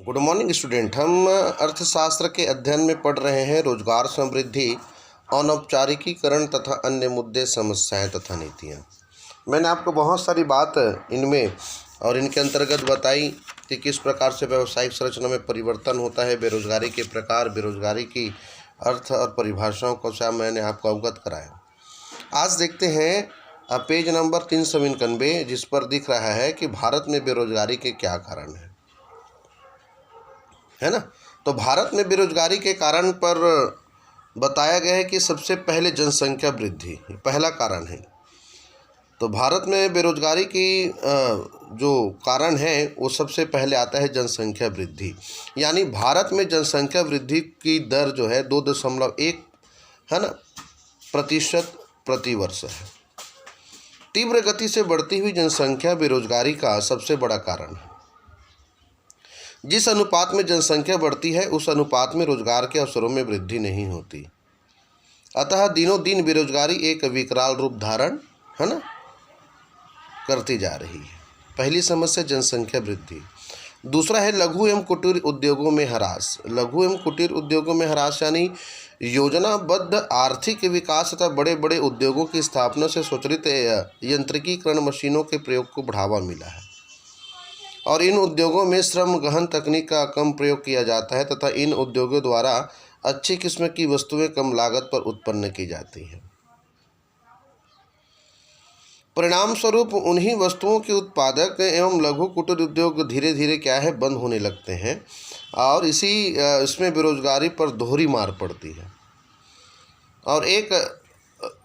Good morning student. हम अर्थशास्त्र के अध्ययन में पढ़ रहे हैं रोजगार समृद्धि, अनौपचारिकीकरण तथा अन्य मुद्दे, समस्याएं तथा नीतियां। मैंने आपको बहुत सारी बात इनमें और इनके अंतर्गत बताई कि किस प्रकार से व्यावसायिक संरचना में परिवर्तन होता है, बेरोजगारी के प्रकार, बेरोजगारी की अर्थ और परिभाषाओं को से मैंने आपको अवगत कराया। आज देखते हैं पेज नंबर 391, जिस पर दिख रहा है कि भारत में बेरोजगारी के क्या कारण है ना। तो भारत में बेरोजगारी के कारण पर बताया गया है कि सबसे पहले जनसंख्या वृद्धि पहला कारण है। तो भारत में बेरोजगारी की जो कारण है वो सबसे पहले आता है जनसंख्या वृद्धि। यानी भारत में जनसंख्या वृद्धि की दर जो है 2.1 है ना प्रतिशत प्रतिवर्ष है। तीव्र गति से बढ़ती हुई जनसंख्या बेरोजगारी का सबसे बड़ा कारण है। जिस अनुपात में जनसंख्या बढ़ती है उस अनुपात में रोजगार के अवसरों में वृद्धि नहीं होती। अतः दिनों दिन बेरोजगारी एक विकराल रूप धारण है ना करती जा रही है। पहली समस्या जनसंख्या वृद्धि। दूसरा है लघु एवं कुटीर उद्योगों में ह्रास। लघु एवं कुटीर उद्योगों में ह्रास यानी योजनाबद्ध आर्थिक विकास तथा बड़े बड़े उद्योगों की स्थापना से स्वचालित यंत्रिकीकरण मशीनों के प्रयोग को बढ़ावा मिला है और इन उद्योगों में श्रम गहन तकनीक का कम प्रयोग किया जाता है तथा इन उद्योगों द्वारा अच्छी किस्म की वस्तुएं कम लागत पर उत्पन्न की जाती हैं। परिणाम स्वरूप उन्हीं वस्तुओं के उत्पादक एवं लघु कुटीर उद्योग धीरे धीरे क्या है बंद होने लगते हैं और इसमें बेरोजगारी पर दोहरी मार पड़ती है। और एक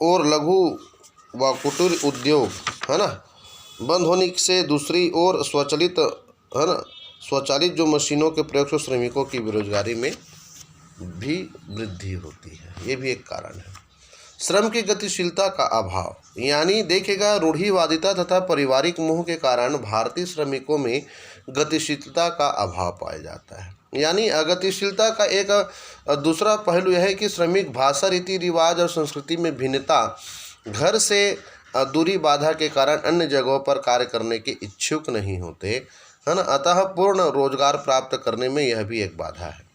और लघु व कुटीर उद्योग है ना बंद होने से दूसरी ओर स्वचालित जो मशीनों के प्रयोग से श्रमिकों की बेरोजगारी में भी वृद्धि होती है। ये भी एक कारण है। श्रम की गतिशीलता का अभाव यानी देखेगा रूढ़िवादिता तथा पारिवारिक मोह के कारण भारतीय श्रमिकों में गतिशीलता का अभाव पाया जाता है। यानी अगतिशीलता का एक दूसरा पहलू यह है कि श्रमिक भाषा, रीति रिवाज और संस्कृति में भिन्नता, घर से दूरी बाधा के कारण अन्य जगहों पर कार्य करने के इच्छुक नहीं होते है ना। अतः पूर्ण रोजगार प्राप्त करने में यह भी एक बाधा है।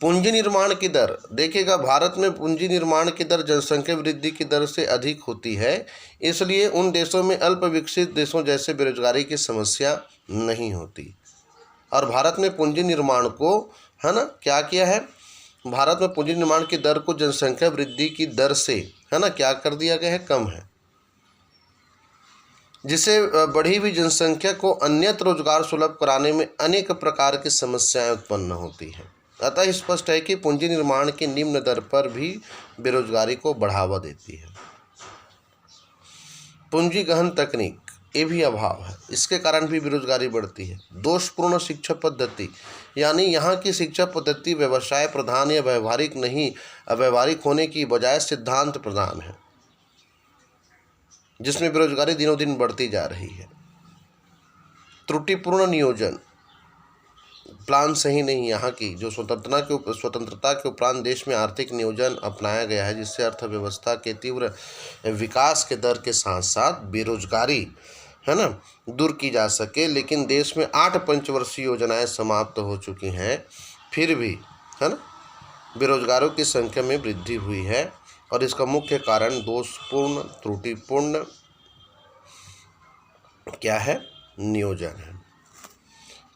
पूंजी निर्माण की दर देखिएगा, भारत में पूंजी निर्माण की दर जनसंख्या वृद्धि की दर से अधिक होती है। इसलिए उन देशों में अल्प विकसित देशों जैसे बेरोजगारी की समस्या नहीं होती। और भारत में पूंजी निर्माण को है ना क्या किया है, भारत में पूंजी निर्माण की दर को जनसंख्या वृद्धि की दर से है ना क्या कर दिया गया है, कम है, जिससे बढ़ी हुई जनसंख्या को अन्यत्र रोजगार सुलभ कराने में अनेक प्रकार की समस्याएं उत्पन्न होती हैं। अतः स्पष्ट है कि पूंजी निर्माण की निम्न दर पर भी बेरोजगारी को बढ़ावा देती है। पूंजी गहन तकनीक ये भी अभाव है, इसके कारण भी बेरोजगारी बढ़ती है। दोषपूर्ण शिक्षा पद्धति यानी यहाँ की शिक्षा पद्धति व्यवसाय प्रधान या व्यवहारिक नहीं, अव्यवहारिक होने की बजाय सिद्धांत प्रधान है, जिसमें बेरोजगारी दिनों दिन बढ़ती जा रही है। त्रुटिपूर्ण नियोजन, प्लान सही नहीं। यहाँ की जो स्वतंत्रता के उपरांत देश में आर्थिक नियोजन अपनाया गया है, जिससे अर्थव्यवस्था के तीव्र विकास के दर के साथ साथ बेरोजगारी है ना दूर की जा सके। लेकिन देश में 8 पंचवर्षीय योजनाएं समाप्त हो चुकी हैं, फिर भी है ना बेरोजगारों की संख्या में वृद्धि हुई है। और इसका मुख्य कारण दोषपूर्ण, त्रुटिपूर्ण क्या है, नियोजन है।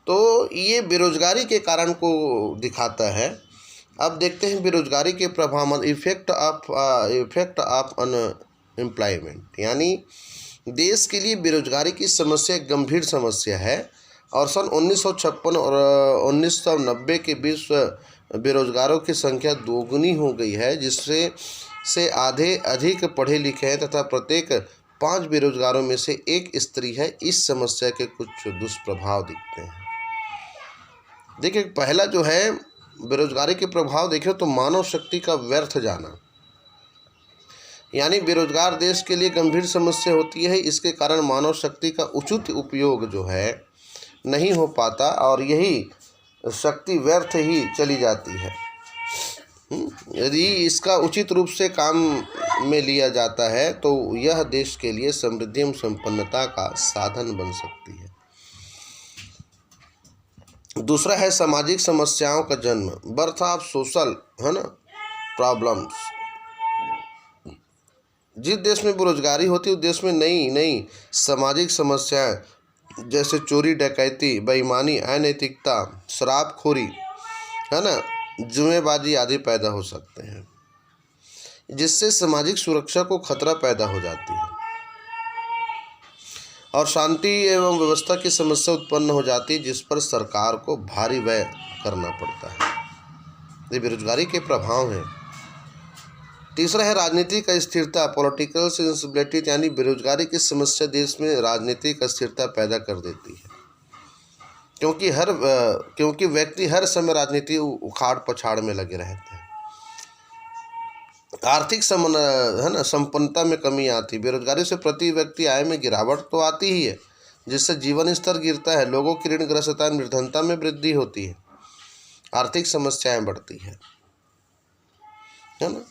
तो ये बेरोजगारी के कारण को दिखाता है। अब देखते हैं बेरोजगारी के प्रभाव, इफेक्ट ऑफ अनएम्प्लॉयमेंट। यानी देश के लिए बेरोजगारी की समस्या एक गंभीर समस्या है और सन 1956 और 1990 के बीच बेरोजगारों की संख्या दोगुनी हो गई है, जिससे आधे अधिक पढ़े लिखे हैं तथा प्रत्येक 5 बेरोजगारों में से एक स्त्री है। इस समस्या के कुछ दुष्प्रभाव दिखते हैं। देखिए, पहला जो है बेरोजगारी के प्रभाव देखें तो मानव शक्ति का व्यर्थ जाना, यानी बेरोजगार देश के लिए गंभीर समस्या होती है। इसके कारण मानव शक्ति का उचित उपयोग जो है नहीं हो पाता और यही शक्ति व्यर्थ ही चली जाती है। यदि इसका उचित रूप से काम में लिया जाता है तो यह देश के लिए समृद्धि एवं संपन्नता का साधन बन सकती है। दूसरा है सामाजिक समस्याओं का जन्म, बर्थ ऑफ सोशल, है ना, प्रॉब्लम्स। जिस देश में बेरोजगारी होती है उस देश में नई नई सामाजिक समस्याएं जैसे चोरी डकैती, बेईमानी, अनैतिकता, शराबखोरी, है ना, जुएबाजी आदि पैदा हो सकते हैं, जिससे सामाजिक सुरक्षा को खतरा पैदा हो जाती है और शांति एवं व्यवस्था की समस्या उत्पन्न हो जाती है, जिस पर सरकार को भारी व्यय करना पड़ता है। ये बेरोजगारी के प्रभाव हैं। तीसरा है राजनीतिक अस्थिरता, पॉलिटिकल इंस्टेबिलिटी, यानी बेरोजगारी की समस्या देश में राजनीतिक अस्थिरता पैदा कर देती है, क्योंकि व्यक्ति हर समय राजनीति उखाड़ पछाड़ में लगे रहते हैं। आर्थिक है ना, संपन्नता में कमी आती। बेरोजगारी से प्रति व्यक्ति आय में गिरावट तो आती ही है, जिससे जीवन स्तर गिरता है, लोगों की ऋणग्रस्तता, निर्धनता में वृद्धि होती है, आर्थिक समस्याएं बढ़ती है ना।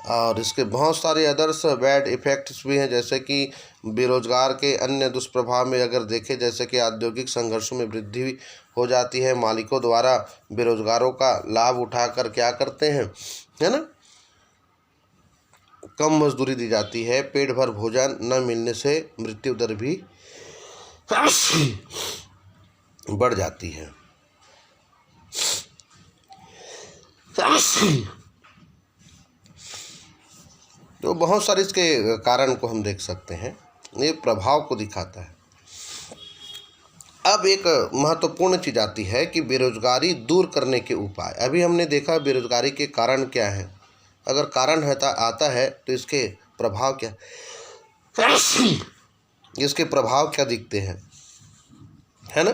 और इसके बहुत सारे अदर्स बैड इफ़ेक्ट्स भी हैं, जैसे कि बेरोजगार के अन्य दुष्प्रभाव में अगर देखें, जैसे कि औद्योगिक संघर्षों में वृद्धि हो जाती है। मालिकों द्वारा बेरोजगारों का लाभ उठाकर क्या करते हैं, है ना, कम मजदूरी दी जाती है। पेट भर भोजन न मिलने से मृत्यु दर भी बढ़ जाती है। तो बहुत सारे इसके कारण को हम देख सकते हैं, ये प्रभाव को दिखाता है। अब एक महत्वपूर्ण चीज़ आती है कि बेरोजगारी दूर करने के उपाय। अभी हमने देखा बेरोजगारी के कारण क्या है, अगर कारण आता है तो इसके प्रभाव क्या, इसके प्रभाव क्या दिखते हैं, है ना।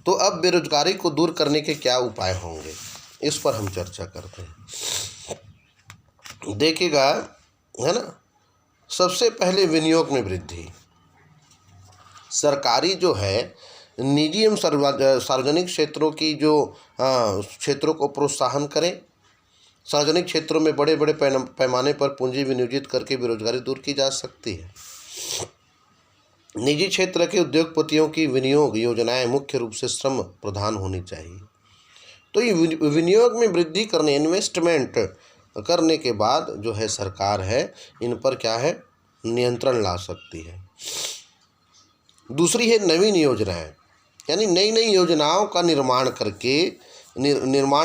तो अब बेरोजगारी को दूर करने के क्या उपाय होंगे, इस पर हम चर्चा करते हैं। देखिएगा, है ना, सबसे पहले विनियोग में वृद्धि। सरकारी जो है निजी एवं सार्वजनिक क्षेत्रों की जो क्षेत्रों को प्रोत्साहन करें। सार्वजनिक क्षेत्रों में बड़े बड़े पैमाने पर पूंजी विनियोजित करके बेरोजगारी दूर की जा सकती है। निजी क्षेत्र के उद्योगपतियों की विनियोग योजनाएं मुख्य रूप से श्रम प्रधान होनी चाहिए। तो ये विनियोग में वृद्धि करने, इन्वेस्टमेंट करने के बाद जो है सरकार है इन पर क्या है, नियंत्रण ला सकती है। दूसरी है नवीन योजनाएं, यानी नई नई योजनाओं का निर्माण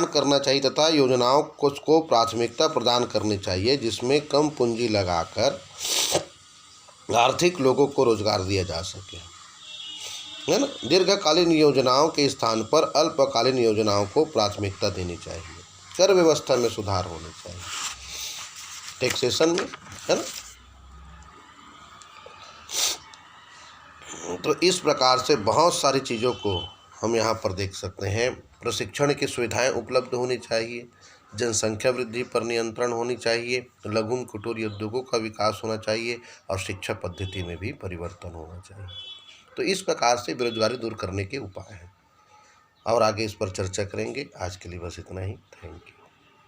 करना चाहिए तथा योजनाओं को प्राथमिकता प्रदान करनी चाहिए, जिसमें कम पूंजी लगाकर आर्थिक लोगों को रोजगार दिया जा सके, है ना। दीर्घकालीन योजनाओं के स्थान पर अल्पकालीन योजनाओं को प्राथमिकता देनी चाहिए। कर व्यवस्था में सुधार होना चाहिए, टैक्सेशन में, है ना। तो इस प्रकार से बहुत सारी चीज़ों को हम यहाँ पर देख सकते हैं। प्रशिक्षण की सुविधाएं उपलब्ध होनी चाहिए, जनसंख्या वृद्धि पर नियंत्रण होनी चाहिए, लघु कुटीर उद्योगों का विकास होना चाहिए और शिक्षा पद्धति में भी परिवर्तन होना चाहिए। तो इस प्रकार से बेरोजगारी दूर करने के उपाय हैं और आगे इस पर चर्चा करेंगे। आज के लिए बस इतना ही। Thank you.